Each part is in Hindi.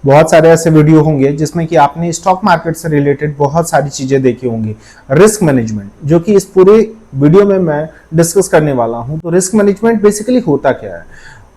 बहुत सारे ऐसे वीडियो होंगे जिसमें कि आपने स्टॉक मार्केट से रिलेटेड बहुत सारी चीजें देखी होंगी। रिस्क मैनेजमेंट, जो कि इस पूरे वीडियो में मैं डिस्कस करने वाला हूं। तो रिस्क मैनेजमेंट बेसिकली होता क्या है?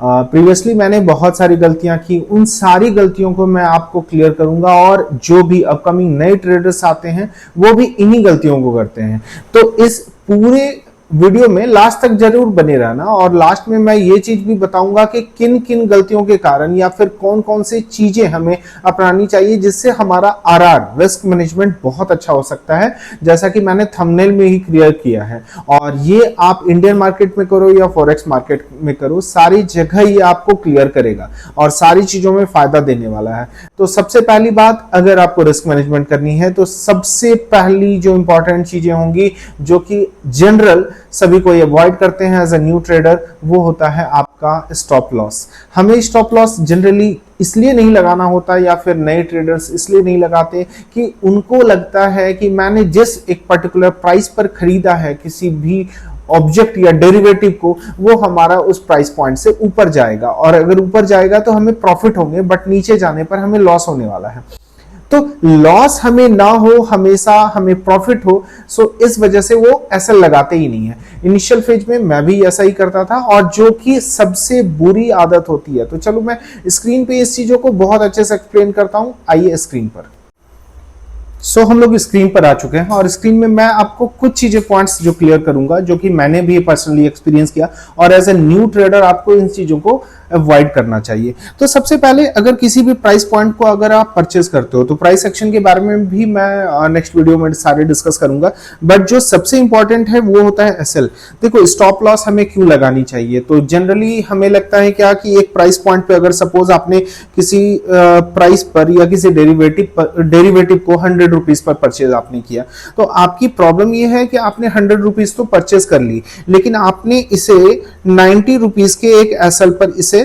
प्रीवियसली मैंने बहुत सारी गलतियां की, उन सारी गलतियों को मैं आपको क्लियर करूंगा, और जो भी अपकमिंग नए ट्रेडर्स आते हैं वो भी इन्हीं गलतियों को करते हैं। तो इस पूरे वीडियो में लास्ट तक जरूर बने रहना, और लास्ट में मैं ये चीज भी बताऊंगा कि किन किन गलतियों के कारण या फिर कौन कौन सी चीजें हमें अपनानी चाहिए जिससे हमारा आरआर रिस्क मैनेजमेंट बहुत अच्छा हो सकता है, जैसा कि मैंने थंबनेल में ही क्लियर किया है। और ये आप इंडियन मार्केट में करो या फॉरेक्स मार्केट में करो, सारी जगह ये आपको क्लियर करेगा और सारी चीजों में फायदा देने वाला है। तो सबसे पहली बात, अगर आपको रिस्क मैनेजमेंट करनी है तो सबसे पहली जो इंपॉर्टेंट चीजें होंगी, जो कि जनरल सभी को अवॉइड करते हैं एज अ न्यू ट्रेडर, वो होता है आपका स्टॉप लॉस। हमें स्टॉप लॉस जनरली इसलिए नहीं लगाना होता, या फिर नए ट्रेडर्स इसलिए नहीं लगाते कि उनको लगता है कि मैंने जिस एक पर्टिकुलर प्राइस पर खरीदा है किसी भी ऑब्जेक्ट या डेरिवेटिव को, वो हमारा उस प्राइस पॉइंट से ऊपर जाएगा, और अगर ऊपर जाएगा तो हमें प्रॉफिट होंगे, बट नीचे जाने पर हमें लॉस होने वाला है। तो लॉस हमें ना हो, हमेशा हमें प्रॉफिट हो। सो इस वजह से वो ऐसा लगाते ही नहीं है। इनिशियल फेज में मैं भी ऐसा ही करता था, और जो कि सबसे बुरी आदत होती है। तो चलो मैं स्क्रीन पे इस चीजों को बहुत अच्छे से एक्सप्लेन करता हूं। आइए स्क्रीन पर। सो हम लोग स्क्रीन पर आ चुके हैं, और स्क्रीन में मैं आपको कुछ चीजें पॉइंट्स जो क्लियर करूंगा, जो कि मैंने भी पर्सनली एक्सपीरियंस किया, और एज ए न्यू ट्रेडर आपको इन चीजों को अवॉइड करना चाहिए। तो सबसे पहले, अगर किसी भी प्राइस पॉइंट को अगर आप परचेज करते हो, तो प्राइस एक्शन के बारे में भी मैं नेक्स्ट वीडियो में सारे डिस्कस करूंगा, बट जो सबसे इंपॉर्टेंट है वो होता है एसएल। देखो, स्टॉप लॉस हमें क्यों लगानी चाहिए? तो जनरली हमें लगता है क्या कि एक प्राइस पॉइंट पे अगर सपोज आपने किसी प्राइस पर या किसी डेरिवेटिव को 100 रुपीज पर परचेज आपने किया, तो आपकी प्रॉब्लम ये है कि आपने 100 रुपीज तो परचेज कर ली, लेकिन आपने इसे 90 रुपीज के एक एसएल पर इसे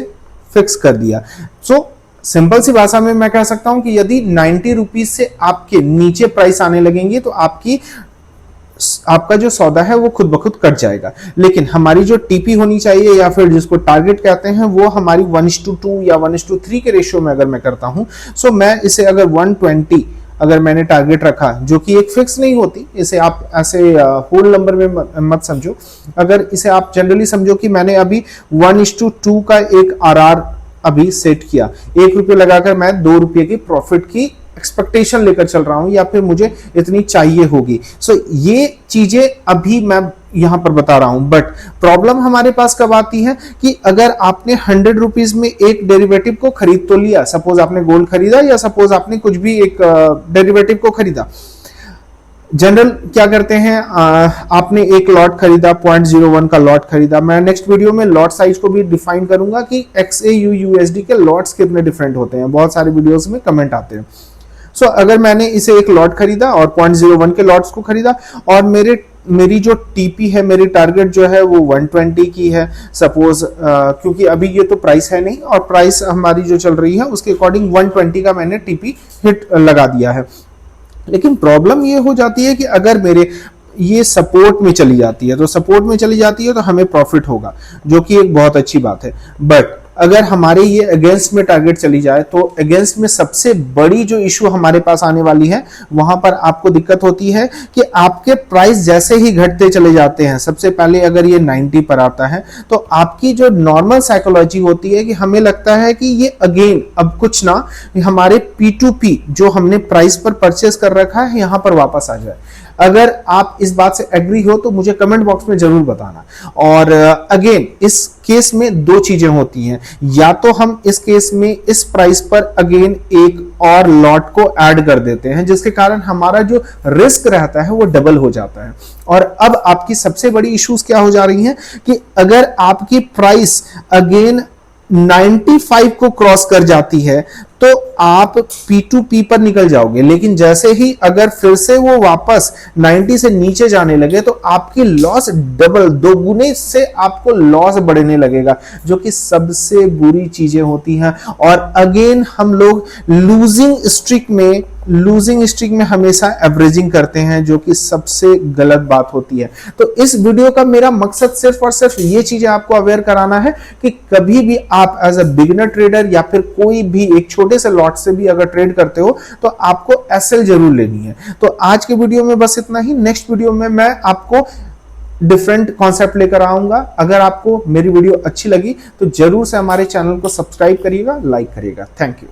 फिक्स कर दिया। सो सिंपल सी भाषा में मैं कह सकता हूं कि यदि 90 रुपीज से आपके नीचे प्राइस आने लगेंगी तो आपका जो सौदा है वो खुद ब खुद कट जाएगा। लेकिन हमारी जो टीपी होनी चाहिए, या फिर जिसको टारगेट कहते हैं, वो हमारी 1:2 या 1:3 के रेशियो में अगर मैं करता हूं, सो मैं इसे अगर 120 अगर मैंने टारगेट रखा, जो कि एक फिक्स नहीं होती, इसे आप ऐसे होल नंबर में मत समझो। अगर इसे आप जनरली समझो कि मैंने अभी 1:2 का एक आरआर अभी सेट किया, ₹1 लगाकर मैं ₹2 की प्रॉफिट की एक्सपेक्टेशन लेकर चल रहा हूं, या फिर मुझे इतनी चाहिए होगी। सो ये चीजें अभी मैं यहां पर बता रहा हूं, बट प्रॉब्लम हमारे पास कब आती है कि अगर आपने 100 रुपीज में एक डेरिवेटिव को खरीद तो लिया, सपोज आपने गोल्ड खरीदा, या सपोज आपने कुछ भी एक डेरिवेटिव को खरीदा। जनरल क्या करते हैं, आपने एक लॉट खरीदा, 0.01 का लॉट खरीदा। मैं नेक्स्ट वीडियो में लॉट साइज को भी डिफाइन करूंगा कि XAUUSD के लॉट्स कितने डिफरेंट होते हैं, बहुत सारे वीडियोस में कमेंट आते हैं। सो अगर मैंने इसे एक लॉट खरीदा और 0.01 के लॉट्स को खरीदा, और मेरी जो टीपी है, मेरी टारगेट जो है वो 120 की है सपोज, क्योंकि अभी ये तो प्राइस है नहीं, और प्राइस हमारी जो चल रही है उसके अकॉर्डिंग 120 का मैंने टीपी हिट लगा दिया है। लेकिन प्रॉब्लम ये हो जाती है कि अगर मेरे ये सपोर्ट में चली जाती है, तो सपोर्ट में चली जाती है तो हमें प्रॉफिट होगा, जो कि एक बहुत अच्छी बात है। बट अगर हमारे ये अगेंस्ट में टारगेट चली जाए, तो अगेंस्ट में सबसे बड़ी जो इशू हमारे पास आने वाली है, वहां पर आपको दिक्कत होती है कि आपके प्राइस जैसे ही घटते चले जाते हैं, सबसे पहले अगर ये 90 पर आता है, तो आपकी जो नॉर्मल साइकोलॉजी होती है कि हमें लगता है कि ये अगेन अब कुछ ना, हमारे P2P जो हमने प्राइस पर परचेस कर रखा है यहां पर वापस आ जाए। अगर आप इस बात से एग्री हो तो मुझे कमेंट बॉक्स में जरूर बताना। और अगेन इस केस में दो चीजें होती हैं, या तो हम इस केस में इस प्राइस पर अगेन एक और लॉट को ऐड कर देते हैं, जिसके कारण हमारा जो रिस्क रहता है वो डबल हो जाता है। और अब आपकी सबसे बड़ी इश्यूज क्या हो जा रही हैं कि अगर आपकी प्राइस अगेन 95 को क्रॉस कर जाती है तो आप P2P पर निकल जाओगे, लेकिन जैसे ही अगर फिर से वो वापस 90 से नीचे जाने लगे तो आपकी लॉस डबल, दोगुने से आपको लॉस बढ़ने लगेगा, जो कि सबसे बुरी चीजें होती हैं। और अगेन हम लोग लूजिंग स्ट्रिक में लूजिंग स्ट्रीक में हमेशा एवरेजिंग करते हैं, जो कि सबसे गलत बात होती है। तो इस वीडियो का मेरा मकसद सिर्फ और सिर्फ ये चीजें आपको अवेयर कराना है कि कभी भी आप एज अ बिगिनर ट्रेडर या फिर कोई भी एक छोटे से लॉट से भी अगर ट्रेड करते हो तो आपको एसएल जरूर लेनी है। तो आज के वीडियो में बस इतना ही। नेक्स्ट वीडियो में मैं आपको डिफरेंट कॉन्सेप्ट लेकर आऊंगा। अगर आपको मेरी वीडियो अच्छी लगी तो जरूर से हमारे चैनल को सब्सक्राइब करिएगा, लाइक करिएगा। Thank you.